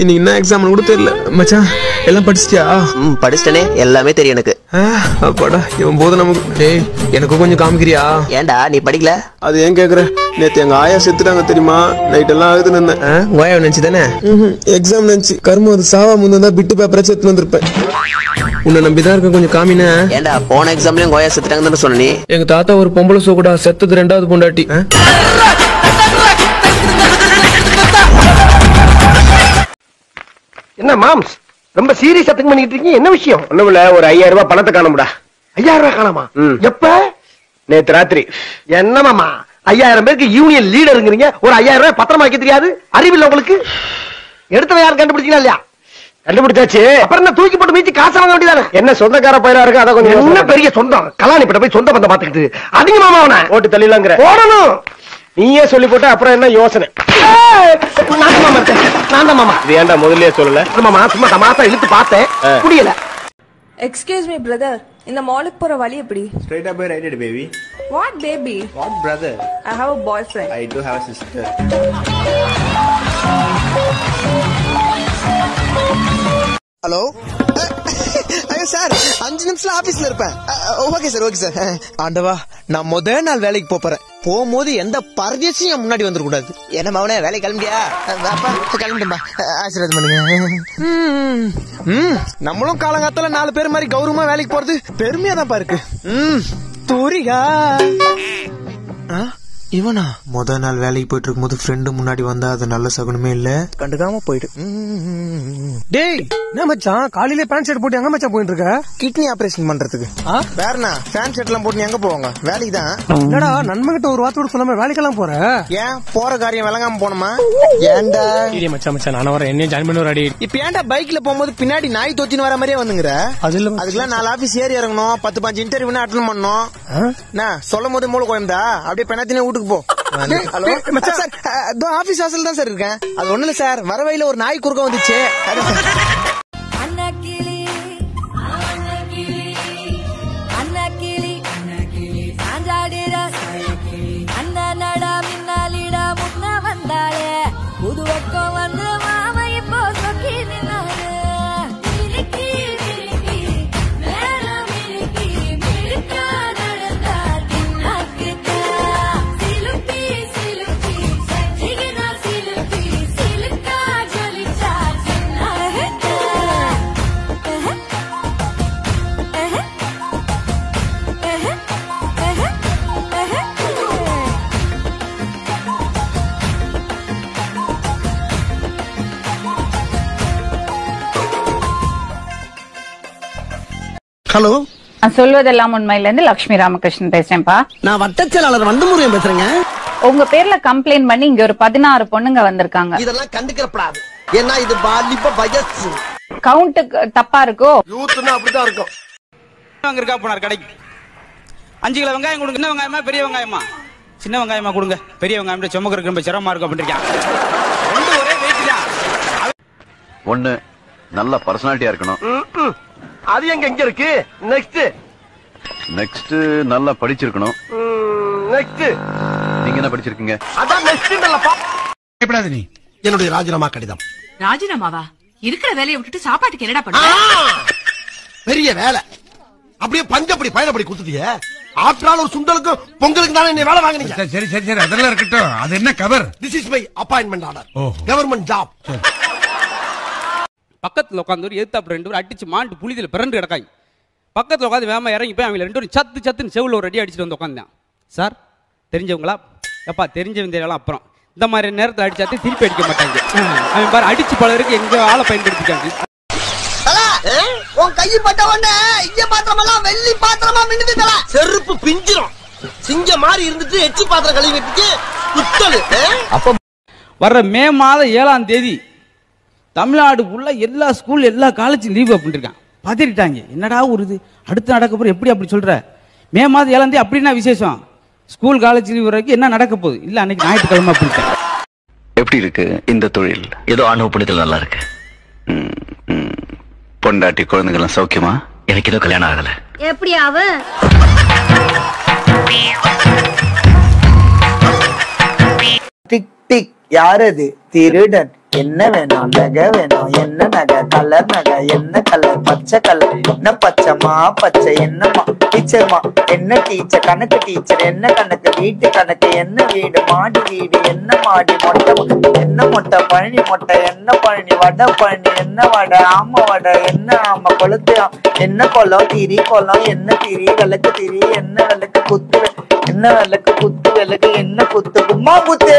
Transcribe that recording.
இன்னைக்கு என்ன எக்ஸாம் கூட தெரியல மச்சான். எல்லாம் படிச்சிட்டியா? படிச்சிட்டனே, எல்லாமே தெரியும் எனக்கு. அப்பாடா இவன் போது நமக்கு. டேய் எனக்கு கொஞ்சம் காமிக்கிறியா? ஏன்டா நீ படிக்கல? அது ஏன் கேக்குற? நேத்து எங்க ஆயா செத்துட்டாங்க தெரியுமா? நைட் எல்லாம் அழுது நின்னேன். ஓயா நினைச்சு தானே? எக்ஸாம் நினைச்சு. கர்மம் அது சாவா முந்தா பிட்டு பேப்பரை செத்து வந்திருப்பேன். உன்னை நம்பிதான் இருக்க, கொஞ்சம் காமின. ஏன்டா போன எக்ஸாம்லயும் கோயா செத்துட்டாங்கன்னு சொன்ன நீ? எங்க தாத்தா ஒரு பொம்பளை சோக்குடா, செத்தது 2வது பொண்டாட்டி. என்ன மாம்ஸ் ரொம்ப சீரியஸா திங்க் பண்ணிட்டு இருக்கீங்க? என்ன விஷயம்? ஒண்ணுமில்ல, ஒரு 5000 ரூபாய் பணத்தை காணும்டா. 5000 ரூபாய் காணாமா? எப்ப? நேத்து ராத்திரி. என்ன மாமா 5000 பேருக்கு யூனியன் லீடருங்கிறீங்க, ஒரு 5000 ரூபாய் பத்திரமா வைக்க தெரியாது? அறிவில்லை உங்களுக்கு? எடுத்தவன் யாரும் கண்டுபிடிச்சீங்களா இல்லையா? கண்டுபிடிச்சாச்சு. அப்புறம் என்ன தூக்கி போட்டு மீச்சு காசு வாங்க வேண்டியதானே? என்ன சொந்தக்கார பயிரா இருக்கு, அத கொஞ்சம் என்ன பெரிய சொந்தம் கலாணிப்பட்ட போய் சொந்த பந்தம் பாத்துக்கிட்டு அதிக மாமா அவனை ஓட்டு தள்ளிலாங்கிற போடணும். நீயே சொல்லி போட்ட அப்புறம் என்ன யோசனை? நான் தான் மாமா. இது ஏன்டா முதல்லயே சொல்லல? மாமா சும்மா தமாசா இழுத்து பார்த்தேன், புரியல. Excuse me brother, இந்த மாலுக்கு போற வழி எப்படி? Straight up by right it, baby. What baby? What brother? I have a boyfriend. I do have a sister. Hello ஐயோ சார், 5 நிமிஷத்துல ஆபீஸ்ல இருப்பேன். Okay sir, okay sir. ஆண்டவா, நான் முதல் நாள் வேலைக்கு போறேன். போகும்போது எந்த பரதேசியும் என் முன்னாடி வந்துட கூடாது. என்ன மவனே, வேலைக்கு கிளம்பியா? கிளம்பிட்டா, ஆசீர்வாதம் பண்ணுங்க. நம்மளும் காலங்காத்தால 4 பேர் மாதிரி கௌரவமா வேலைக்கு போறது பெருமையா தான் இருக்கு. தூரிகா இவனா முத நாள் வேலைக்கு போயிட்டு இருக்கும் போது ஃப்ரெண்டு முன்னாடி வந்தா அது நல்ல சகுனமே இல்ல. கண்டுக்காம போயிடு. டேய் என்ன மச்சான், காலையில பேண்ட் ஷர்ட் போட்டு எங்க மச்சான் போயிட்டு இருக்க? கிட்னி ஆபரேஷன் பண்றதுக்கு. வேறனா பேண்ட் ஷர்ட் எல்லாம் போட்டு எங்க போவாங்க? வேலைக்கு தான். என்னடா நண்பகிட்ட ஒரு வார்த்தை கூட சொல்லாம வேலைக்கெல்லாம் போற? ஏன் போற காரியம் விளங்காம போனோமா? ஏன்டா மச்சான் மச்சான் நான் வர என்ன ஜாயின் பண்ணி வராடி. இப்ப ஏன்டா பைக்ல போகும்போது பின்னாடி நாய் தொத்தின்னு வர மாதிரியே வந்துங்கிற? அதுக்கெல்லாம் 4 ஆபீஸ் ஏறி இறங்கணும், 10-15 இன்டர்வியூ அட்டெண்ட் பண்ணணும். நான் சொல்லும் போது மூளை கோயம்தா, அப்படியே பெண்ணாத்தினே வீட்டுக்கு போ. ஹலோ சார், ஆபீஸ் வாசல் தான் சார் இருக்கேன். அது ஒண்ணு இல்ல சார், வர வழியில ஒரு நாய் குறுக்க வந்துச்சு. ஹலோ, சொல்வதெல்லாம் உண்மையில இருந்து லட்சுமி ராமகிருஷ்ணன் பேசுறேன்ப்பா. நான் வட்டச்செயலாளர் வண்டமுருகன் பேசுறேங்க. உங்க பேர்ல கம்ப்ளைண்ட் பண்ணி இங்க ஒரு 16 பொண்ணுங்க வந்திருக்காங்க. இதெல்லாம் கண்டுக்கிறப்படாது, ஏன்னா இது வாலிப வயசு. கவுண்ட் தப்பா இருக்கோ? யூத்னா அப்படிதான் இருக்கும். அங்க இருக்கா போனார் கடைக்கு 5 கிலோ வெங்காயம் கொடுங்க. சின்ன வெங்காயமா பெரிய வெங்காயமா? சின்ன வெங்காயமா கொடுங்க. பெரிய வெங்காயம் சுமக்கு ரொம்ப சிரமமா இருக்கும் அப்படின்றான். ரெண்டு ஒரே வெயிட் தான். ஒண்ணு நல்ல பர்சனாலிட்டியா இருக்கணும். அது எங்க இருக்கு? நெக்ஸ்ட் நல்லா படிச்சிருக்கணும். நெக்ஸ்ட் நீங்க என்ன படிச்சிருக்கீங்க? அதான் நெக்ஸ்ட் இல்லப்பா. எப்படாது நீ? என்னுடைய ராஜினாமா கடிதம். ராஜினாமாவா? இருக்கிற வேலையை விட்டுட்டு சாப்பாட்டுக்கு என்னடா பண்ண? பெரிய வேலை, அப்படியே பஞ்சப்படி பயணப்படி குடுத்துட்டியே. ஆற்றால் ஒரு சுண்டலுக்கு பொங்கலுக்கு தானே என்ன வேலை வாங்குனீங்க? சரி சரி சரி, அதெல்லாம் இருக்கட்டும். அது என்ன cover? This is my appointment order. Government job. பக்கத்துல உட்காந்து ஒரு எதிர்த்தாப்பு 2 பேர் அடிச்சு மாண்டு புளிதில பிறண்டு கிடக்காங்க. பக்கத்துல உட்காந்து வேமா இறங்கி போய் அவங்க 2 பேரும் சத்து சத்துன்னு செவுல ஒரு அடி அடிச்சுட்டு வந்து உட்காந்தான். சார் தெரிஞ்சவங்களா? எப்பா தெரிஞ்சவங்க தெரியலாம். அப்புறம் இந்த மாதிரி நேரத்தில் அடிச்சாத்தி திருப்பி அடிக்க மாட்டாங்க. அவன் பாரு அடிச்சு பலருக்கு எங்க ஆளை பயன்படுத்திக்காங்க. உன் கை பட்ட உடனே இங்க பாத்திரமெல்லாம் வெள்ளி பாத்திரமா மின்னுதுல. செருப்பு பிஞ்சிரும். சிங்க மாதிரி இருந்துட்டு எச்சி பாத்திரம் கழுவி வெட்டிட்டு குத்தலு. அப்ப வர்ற மே மாதம் 7ஆம் தேதி தமிழ்நாடு ஃபுல்லா எல்லா ஸ்கூல் எல்லா காலேஜும் லீவ் அப்படின்ட்டு பதறிட்டாங்க. என்னடா ஒரு இது அடுத்து நடக்க போற, எப்படி அப்படி சொல்ற? மே மாதம் 7ஆம் தேதி அப்படின்னா விசேஷம், ஸ்கூல் காலேஜ் லீவ் வரைக்கும் என்ன நடக்க போகுது? இல்ல அன்னைக்கு ஞாயிற்றுக்கிழமை அப்படின்ட்டு. எப்படி இருக்கு இந்த தொழில்? ஏதோ ஆணவ புண்ணியத்தில் நல்லா இருக்கு. பொண்டாட்டி குழந்தைகள் சௌக்கியமா? எனக்கு ஏதோ கல்யாணம் ஆகல. எப்படி ஆவு? டிக் டிக் யாரது? திருடன். என்ன வேணும் நகை வேணும் என்ன நகை கலர் நகை என்ன கலர் பச்சை கலர் என்ன பச்சைமா பச்சை என்னம்மா டீச்சர்மா என்ன டீச்சர் கணக்கு டீச்சர் என்ன கணக்கு வீட்டு கணக்கு என்ன வீடு மாடி வீடு என்ன மாடி மொட்டை என்ன மொட்டை பழனி மொட்டை என்ன பழனி வடை பழனி என்ன வடை ஆம வடை என்ன ஆம கொளுத்து என்ன குளம் திரி குளம் என்ன திரி விளக்கு திரி என்ன விளக்கு குத்து என்ன விளக்கு குத்து விளக்கு என்ன குத்து கும்மா குத்து